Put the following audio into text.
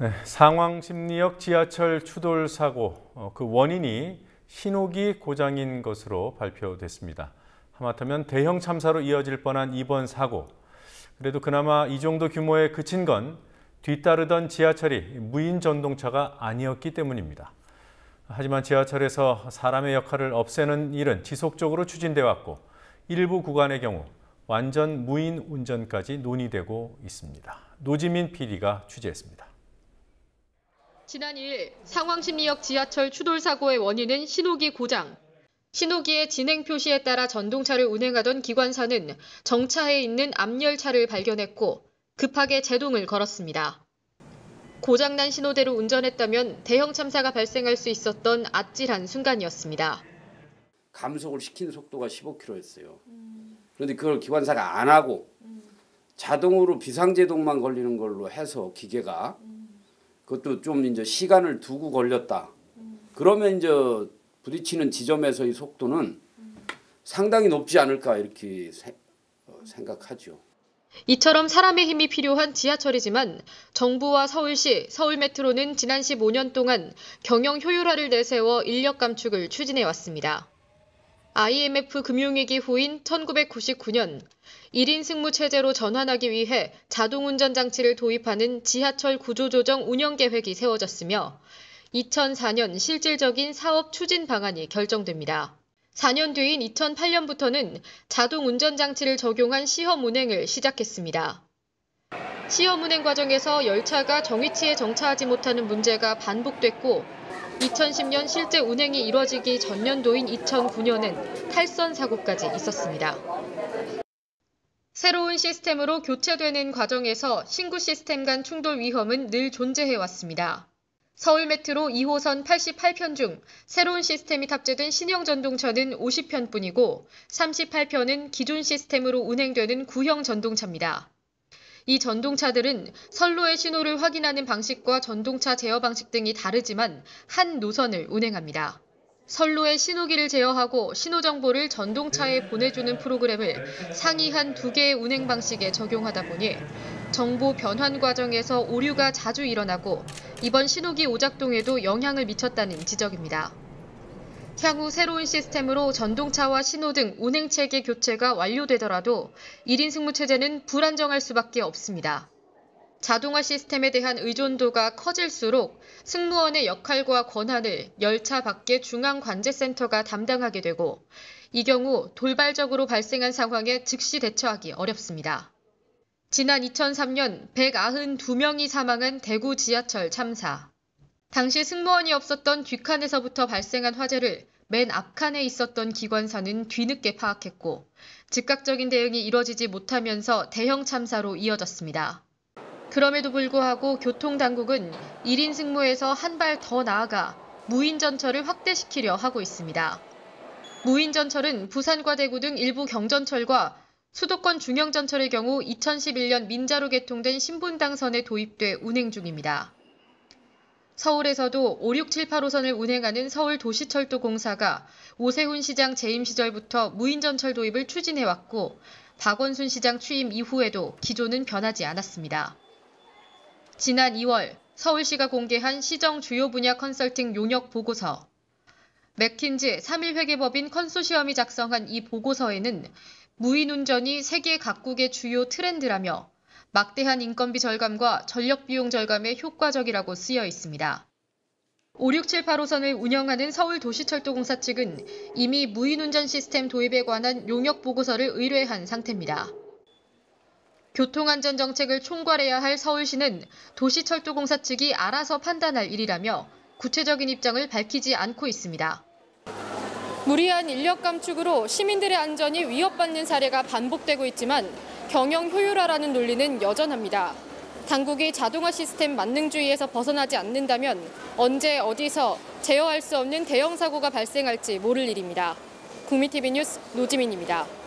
네, 상황심리역 지하철 추돌 사고, 그 원인이 신호기 고장인 것으로 발표됐습니다. 하마터면 대형 참사로 이어질 뻔한 이번 사고. 그래도 그나마 이 정도 규모에 그친 건 뒤따르던 지하철이 무인 전동차가 아니었기 때문입니다. 하지만 지하철에서 사람의 역할을 없애는 일은 지속적으로 추진돼 왔고 일부 구간의 경우 완전 무인 운전까지 논의되고 있습니다. 노지민 PD가 취재했습니다. 지난 2일 상황심리역 지하철 추돌 사고의 원인은 신호기 고장. 신호기의 진행 표시에 따라 전동차를 운행하던 기관사는 정차해 있는 앞열차를 발견했고 급하게 제동을 걸었습니다. 고장난 신호대로 운전했다면 대형 참사가 발생할 수 있었던 아찔한 순간이었습니다. 감속을 시킨 속도가 15km였어요. 그런데 그걸 기관사가 안 하고 자동으로 비상제동만 걸리는 걸로 해서 기계가 그것도 좀 이제 시간을 두고 걸렸다. 그러면 이제 부딪히는 지점에서의 속도는 상당히 높지 않을까 이렇게 생각하죠. 이처럼 사람의 힘이 필요한 지하철이지만 정부와 서울시, 서울메트로는 지난 15년 동안 경영 효율화를 내세워 인력 감축을 추진해 왔습니다. IMF 금융위기 후인 1999년 1인 승무 체제로 전환하기 위해 자동운전 장치를 도입하는 지하철 구조조정 운영계획이 세워졌으며 2004년 실질적인 사업 추진 방안이 결정됩니다. 4년 뒤인 2008년부터는 자동운전 장치를 적용한 시험 운행을 시작했습니다. 시험 운행 과정에서 열차가 정위치에 정차하지 못하는 문제가 반복됐고 2010년 실제 운행이 이뤄지기 전년도인 2009년엔 탈선 사고까지 있었습니다. 새로운 시스템으로 교체되는 과정에서 신구 시스템 간 충돌 위험은 늘 존재해왔습니다. 서울메트로 2호선 88편 중 새로운 시스템이 탑재된 신형 전동차는 50편뿐이고 38편은 기존 시스템으로 운행되는 구형 전동차입니다. 이 전동차들은 선로의 신호를 확인하는 방식과 전동차 제어 방식 등이 다르지만 한 노선을 운행합니다. 선로의 신호기를 제어하고 신호 정보를 전동차에 보내주는 프로그램을 상이한 2개의 운행 방식에 적용하다 보니 정보 변환 과정에서 오류가 자주 일어나고 이번 신호기 오작동에도 영향을 미쳤다는 지적입니다. 향후 새로운 시스템으로 전동차와 신호 등 운행체계 교체가 완료되더라도 1인 승무체제는 불안정할 수밖에 없습니다. 자동화 시스템에 대한 의존도가 커질수록 승무원의 역할과 권한을 열차 밖의 중앙관제센터가 담당하게 되고 이 경우 돌발적으로 발생한 상황에 즉시 대처하기 어렵습니다. 지난 2003년 192명이 사망한 대구 지하철 참사. 당시 승무원이 없었던 뒷칸에서부터 발생한 화재를 맨 앞칸에 있었던 기관사는 뒤늦게 파악했고 즉각적인 대응이 이뤄지지 못하면서 대형 참사로 이어졌습니다. 그럼에도 불구하고 교통당국은 1인 승무에서 한 발 더 나아가 무인전철을 확대시키려 하고 있습니다. 무인전철은 부산과 대구 등 일부 경전철과 수도권 중형전철의 경우 2011년 민자로 개통된 신분당선에 도입돼 운행 중입니다. 서울에서도 5, 6, 7, 8호선을 운행하는 서울도시철도공사가 오세훈 시장 재임 시절부터 무인전철 도입을 추진해왔고 박원순 시장 취임 이후에도 기조는 변하지 않았습니다. 지난 2월 서울시가 공개한 시정 주요 분야 컨설팅 용역 보고서. 맥킨지 3일 회계법인 컨소시엄이 작성한 이 보고서에는 무인운전이 세계 각국의 주요 트렌드라며 막대한 인건비 절감과 전력 비용 절감에 효과적이라고 쓰여 있습니다. 5, 6, 7, 8호선을 운영하는 서울도시철도공사 측은 이미 무인운전 시스템 도입에 관한 용역 보고서를 의뢰한 상태입니다. 교통안전정책을 총괄해야 할 서울시는 도시철도공사 측이 알아서 판단할 일이라며 구체적인 입장을 밝히지 않고 있습니다. 무리한 인력 감축으로 시민들의 안전이 위협받는 사례가 반복되고 있지만 경영 효율화라는 논리는 여전합니다. 당국이 자동화 시스템 만능주의에서 벗어나지 않는다면 언제 어디서 제어할 수 없는 대형 사고가 발생할지 모를 일입니다. 국민TV 뉴스 노지민입니다.